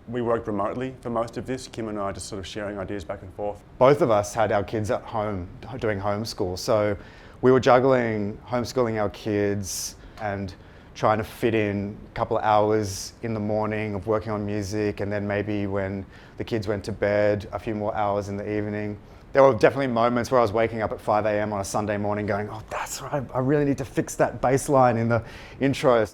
We worked remotely for most of this. Kim and I just sort of sharing ideas back and forth. Both of us had our kids at home doing homeschool, so we were juggling homeschooling our kids and trying to fit in a couple of hours in the morning of working on music, and then maybe when the kids went to bed, a few more hours in the evening. There were definitely moments where I was waking up at 5 a.m. on a Sunday morning going, oh, that's right, I really need to fix that bass line in the intro.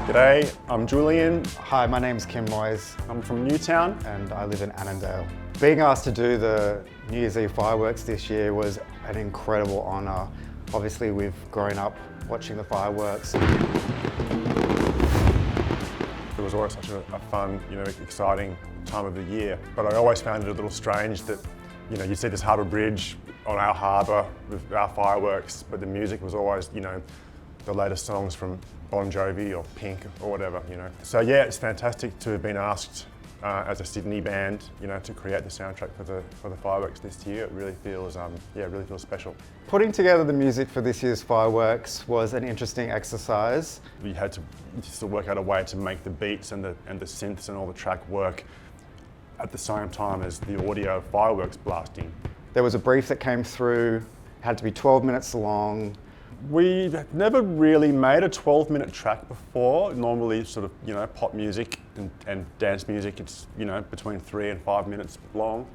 G'day, I'm Julian. Hi, my name's Kim Moyes. I'm from Newtown. And I live in Annandale. Being asked to do the New Year's Eve fireworks this year was an incredible honour. Obviously, we've grown up watching the fireworks. It was always such a fun, exciting time of the year. But I always found it a little strange that, you see this harbour bridge on our harbour with our fireworks, but the music was always, the latest songs from Bon Jovi or Pink or whatever, So yeah, it's fantastic to have been asked as a Sydney band, to create the soundtrack for the fireworks this year. It really feels, really feels special. Putting together the music for this year's fireworks was an interesting exercise. We had to just work out a way to make the beats and the synths and all the track work at the same time as the audio of fireworks blasting. There was a brief that came through, it had to be 12 minutes long. We never really made a 12-minute track before. Normally sort of, pop music and dance music, it's, between 3 and 5 minutes long.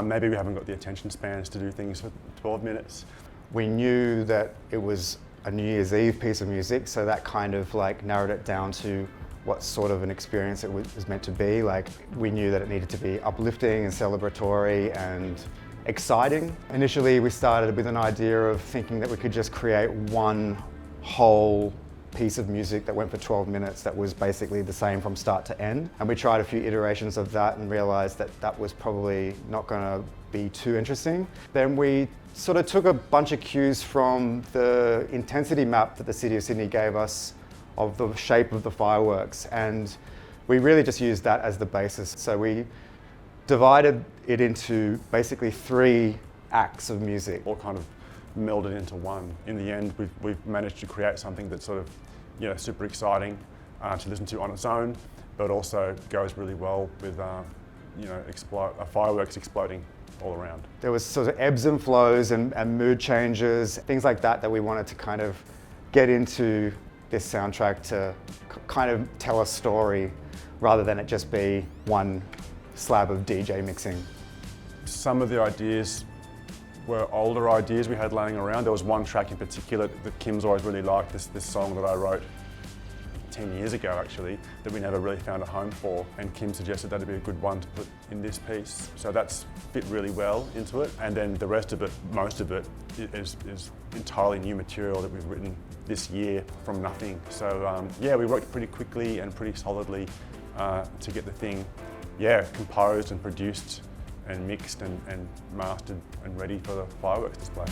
Maybe we haven't got the attention spans to do things for 12 minutes. We knew that it was a New Year's Eve piece of music, so that kind of narrowed it down to what sort of an experience it was meant to be. We knew that it needed to be uplifting and celebratory and exciting. Initially, we started with an idea of thinking that we could just create one whole piece of music that went for 12 minutes that was basically the same from start to end. And we tried a few iterations of that and realized that that was probably not going to be too interesting. Then we sort of took a bunch of cues from the intensity map that the City of Sydney gave us of the shape of the fireworks, and we really just used that as the basis. So we divided it into basically 3 acts of music. All kind of melded into one. In the end, we've managed to create something that's sort of, super exciting to listen to on its own, but also goes really well with, fireworks exploding all around. There was sort of ebbs and flows and mood changes, things like that we wanted to kind of get into this soundtrack to kind of tell a story rather than it just be one slab of DJ mixing. Some of the ideas were older ideas we had laying around. There was one track in particular that Kim's always really liked, this song that I wrote 10 years ago actually, that we never really found a home for, and Kim suggested that'd be a good one to put in this piece. So that's fit really well into it, and then the rest of it, most of it, is entirely new material that we've written this year from nothing. So yeah, we worked pretty quickly and pretty solidly to get the thing composed and produced and mixed and mastered and ready for the fireworks display.